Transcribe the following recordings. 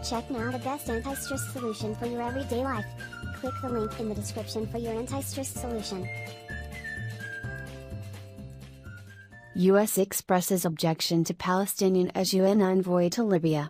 Check now the best anti-stress solution for your everyday life. Click the link in the description for your anti-stress solution. U.S. expresses objection to Palestinian as UN envoy to Libya.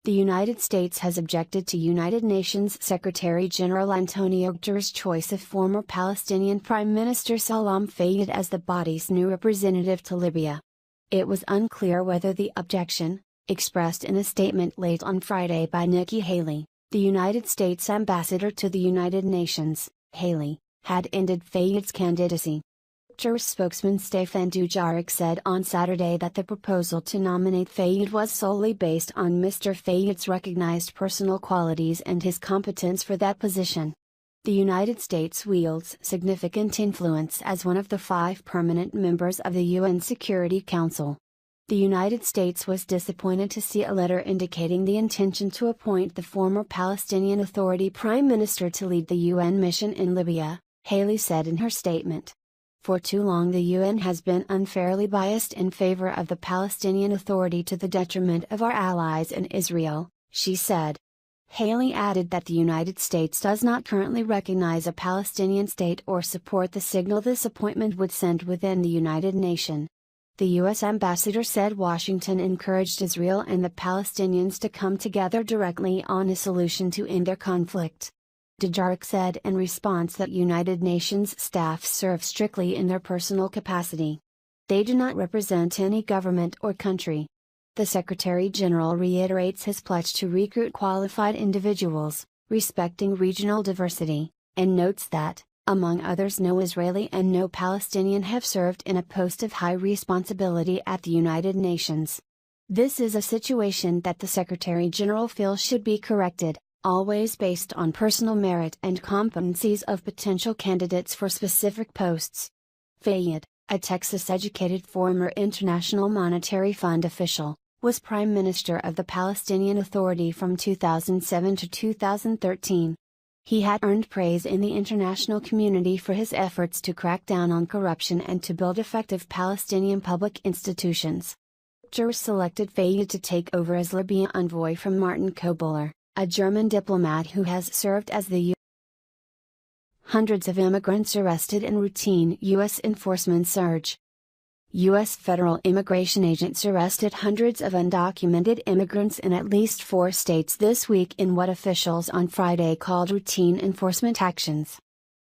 The United States has objected to United Nations Secretary-General Antonio Guterres' choice of former Palestinian Prime Minister Salam Fayyad as the body's new representative to Libya. It was unclear whether the objection, expressed in a statement late on Friday by Nikki Haley, the United States ambassador to the United Nations, Haley, had ended Fayyad's candidacy. Guterres spokesman Stefan Dujarric said on Saturday that the proposal to nominate Fayyad was solely based on Mr. Fayyad's recognized personal qualities and his competence for that position. The United States wields significant influence as one of the 5 permanent members of the UN Security Council. The United States was disappointed to see a letter indicating the intention to appoint the former Palestinian Authority Prime Minister to lead the UN mission in Libya, Haley said in her statement. For too long the UN has been unfairly biased in favor of the Palestinian Authority to the detriment of our allies in Israel, she said. Haley added that the United States does not currently recognize a Palestinian state or support the signal this appointment would send within the United Nations. The U.S. ambassador said Washington encouraged Israel and the Palestinians to come together directly on a solution to end their conflict. Dujarric said in response that United Nations staff serve strictly in their personal capacity. They do not represent any government or country. The Secretary-General reiterates his pledge to recruit qualified individuals, respecting regional diversity, and notes that, among others, no Israeli and no Palestinian have served in a post of high responsibility at the United Nations. This is a situation that the Secretary-General feels should be corrected, always based on personal merit and competencies of potential candidates for specific posts. Fayyad, a Texas-educated former International Monetary Fund official, was Prime Minister of the Palestinian Authority from 2007 to 2013. He had earned praise in the international community for his efforts to crack down on corruption and to build effective Palestinian public institutions. Guterres selected Fayyad to take over as Libya envoy from Martin Kobler, a German diplomat who has served as the Hundreds of immigrants arrested in routine U.S. enforcement surge. U.S. federal immigration agents arrested hundreds of undocumented immigrants in at least 4 states this week in what officials on Friday called routine enforcement actions.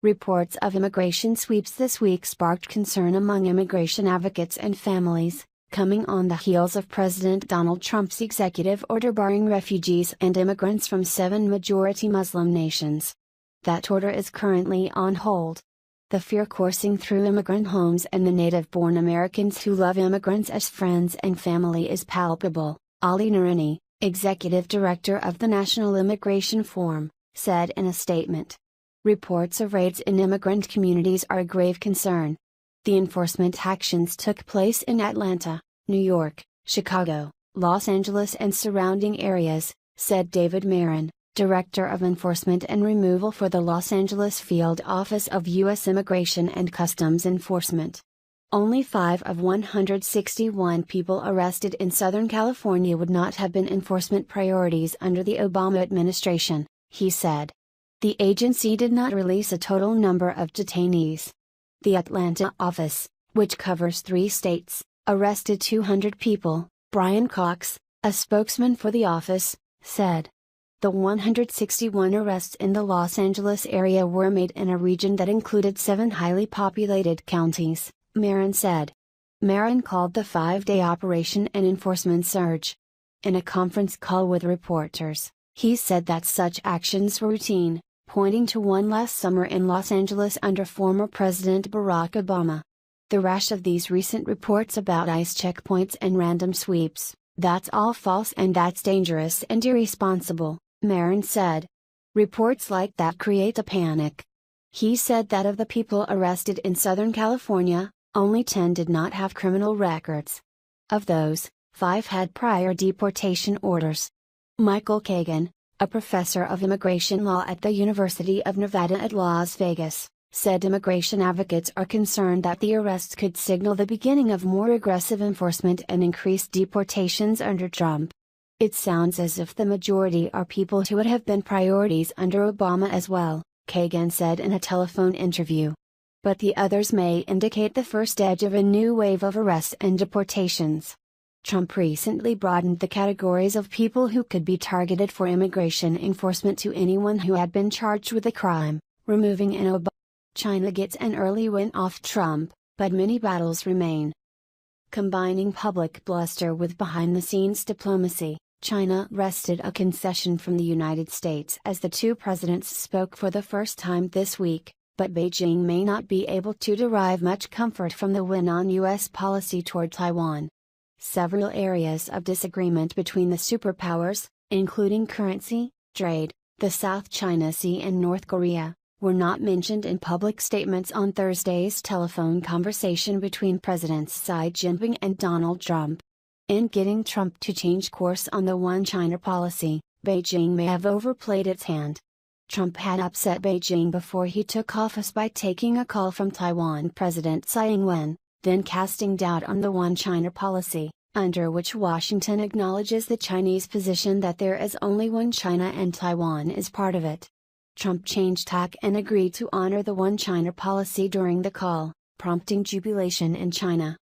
Reports of immigration sweeps this week sparked concern among immigration advocates and families, coming on the heels of President Donald Trump's executive order barring refugees and immigrants from 7 majority Muslim nations. That order is currently on hold. The fear coursing through immigrant homes and the native-born Americans who love immigrants as friends and family is palpable, Ali Noorani, executive director of the National Immigration Forum, said in a statement. Reports of raids in immigrant communities are a grave concern. The enforcement actions took place in Atlanta, New York, Chicago, Los Angeles and surrounding areas, said David Marin, Director of Enforcement and Removal for the Los Angeles Field Office of U.S. Immigration and Customs Enforcement. Only 5 of 161 people arrested in Southern California would not have been enforcement priorities under the Obama administration, he said. The agency did not release a total number of detainees. The Atlanta office, which covers 3 states, arrested 200 people, Brian Cox, a spokesman for the office, said. The 161 arrests in the Los Angeles area were made in a region that included 7 highly populated counties, Marin said. Marin called the 5-day operation an enforcement surge. In a conference call with reporters, he said that such actions were routine, pointing to one last summer in Los Angeles under former President Barack Obama. The rash of these recent reports about ICE checkpoints and random sweeps, that's all false and that's dangerous and irresponsible, Marin said. Reports like that create a panic. He said that of the people arrested in Southern California, only 10 did not have criminal records. Of those, 5 had prior deportation orders. Michael Kagan, a professor of immigration law at the University of Nevada at Las Vegas, said immigration advocates are concerned that the arrests could signal the beginning of more aggressive enforcement and increased deportations under Trump. It sounds as if the majority are people who would have been priorities under Obama as well, Kagan said in a telephone interview. But the others may indicate the first edge of a new wave of arrests and deportations. Trump recently broadened the categories of people who could be targeted for immigration enforcement to anyone who had been charged with a crime, removing an Obama. China gets an early win off Trump, but many battles remain. Combining public bluster with behind-the-scenes diplomacy, China wrested a concession from the United States as the two presidents spoke for the first time this week, but Beijing may not be able to derive much comfort from the win on U.S. policy toward Taiwan. Several areas of disagreement between the superpowers, including currency, trade, the South China Sea and North Korea, were not mentioned in public statements on Thursday's telephone conversation between Presidents Xi Jinping and Donald Trump. In getting Trump to change course on the One China policy, Beijing may have overplayed its hand. Trump had upset Beijing before he took office by taking a call from Taiwan President Tsai Ing-wen, then casting doubt on the One China policy, under which Washington acknowledges the Chinese position that there is only one China and Taiwan is part of it. Trump changed tack and agreed to honor the One China policy during the call, prompting jubilation in China.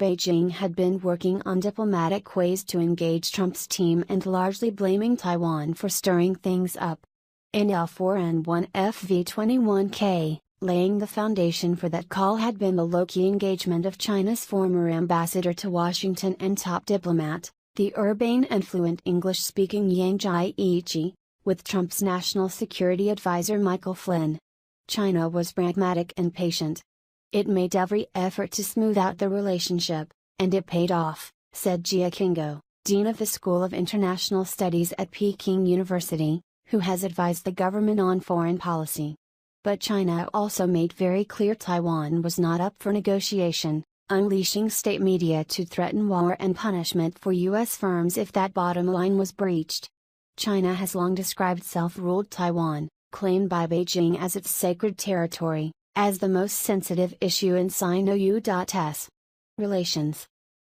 Beijing had been working on diplomatic ways to engage Trump's team and largely blaming Taiwan for stirring things up. In L4N1FV21K, laying the foundation for that call had been the low-key engagement of China's former ambassador to Washington and top diplomat, the urbane and fluent English-speaking Yang Jiechi, with Trump's national security advisor Michael Flynn. China was pragmatic and patient. It made every effort to smooth out the relationship, and it paid off, said Jia Kingo, dean of the School of International Studies at Peking University, who has advised the government on foreign policy. But China also made very clear Taiwan was not up for negotiation, unleashing state media to threaten war and punishment for U.S. firms if that bottom line was breached. China has long described self-ruled Taiwan, claimed by Beijing as its sacred territory, as the most sensitive issue in Sino-U.S. relations.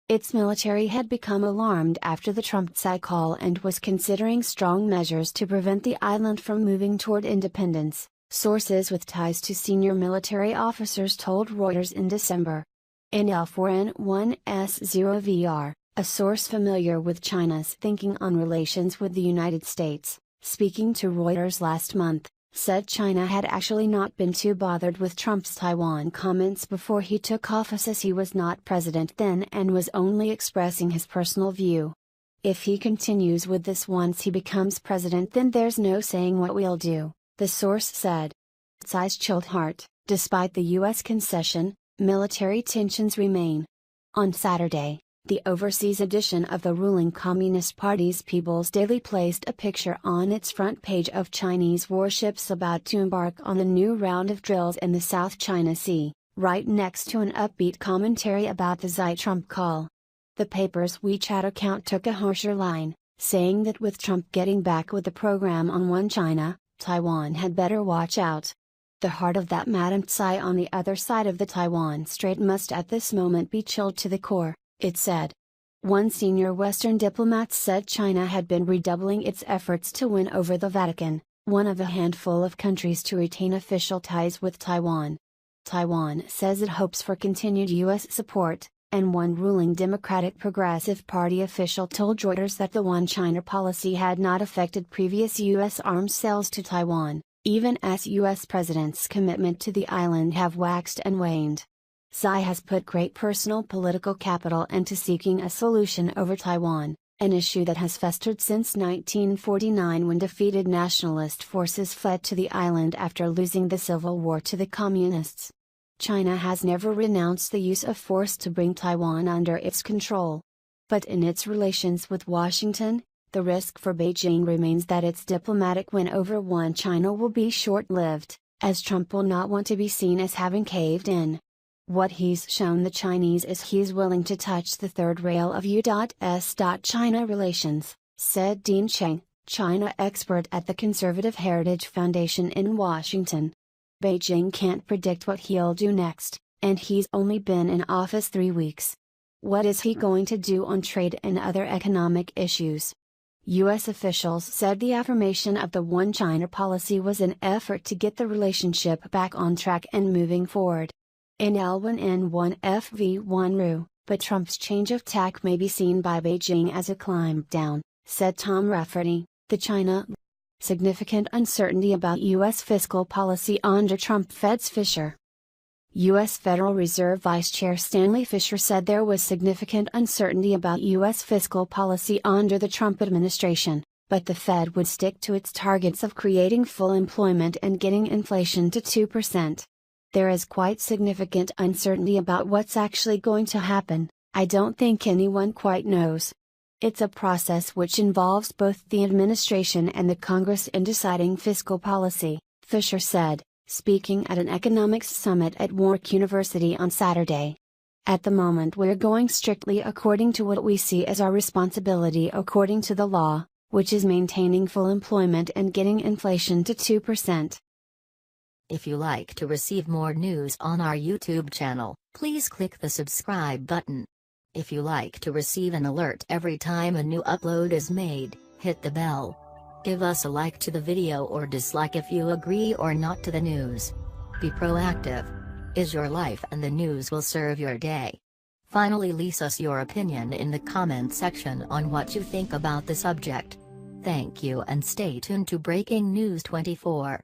Its military had become alarmed after the Trump-Tsai call and was considering strong measures to prevent the island from moving toward independence, sources with ties to senior military officers told Reuters in December. In L4N1S0VR, a source familiar with China's thinking on relations with the United States, speaking to Reuters last month, said China had actually not been too bothered with Trump's Taiwan comments before he took office, as he was not president then and was only expressing his personal view. If he continues with this once he becomes president, then there's no saying what we'll do, the source said. Tsai's chilled heart, despite the U.S. concession, military tensions remain. On Saturday, the overseas edition of the ruling Communist Party's People's Daily placed a picture on its front page of Chinese warships about to embark on a new round of drills in the South China Sea, right next to an upbeat commentary about the Xi-Trump call. The paper's WeChat account took a harsher line, saying that with Trump getting back with the program on One China, Taiwan had better watch out. The heart of that Madam Tsai on the other side of the Taiwan Strait must at this moment be chilled to the core, it said. One senior Western diplomat said China had been redoubling its efforts to win over the Vatican, one of a handful of countries to retain official ties with Taiwan. Taiwan says it hopes for continued U.S. support, and one ruling Democratic Progressive Party official told Reuters that the One China policy had not affected previous U.S. arms sales to Taiwan, even as U.S. presidents' commitment to the island have waxed and waned. Tsai has put great personal political capital into seeking a solution over Taiwan, an issue that has festered since 1949 when defeated nationalist forces fled to the island after losing the civil war to the communists. China has never renounced the use of force to bring Taiwan under its control. But in its relations with Washington, the risk for Beijing remains that its diplomatic win over One China will be short-lived, as Trump will not want to be seen as having caved in. What he's shown the Chinese is he's willing to touch the third rail of U.S.-China relations, said Dean Cheng, China expert at the Conservative Heritage Foundation in Washington. Beijing can't predict what he'll do next, and he's only been in office 3 weeks. What is he going to do on trade and other economic issues? U.S. officials said the affirmation of the One China policy was an effort to get the relationship back on track and moving forward. In L1N1FV1 but Trump's change of tack may be seen by Beijing as a climb down, said Tom Rafferty, the China. Significant uncertainty about U.S. fiscal policy under Trump. Fed's Fisher. U.S. Federal Reserve Vice Chair Stanley Fisher said there was significant uncertainty about U.S. fiscal policy under the Trump administration, but the Fed would stick to its targets of creating full employment and getting inflation to 2%. There is quite significant uncertainty about what's actually going to happen. I don't think anyone quite knows. It's a process which involves both the administration and the Congress in deciding fiscal policy, Fisher said, speaking at an economics summit at Warwick University on Saturday. At the moment we're going strictly according to what we see as our responsibility according to the law, which is maintaining full employment and getting inflation to 2%. If you like to receive more news on our YouTube channel, please click the subscribe button. If you like to receive an alert every time a new upload is made, hit the bell. Give us a like to the video or dislike if you agree or not to the news. Be proactive. Is your life and the news will serve your day. Finally, leave us your opinion in the comment section on what you think about the subject. Thank you and stay tuned to Breaking News 24.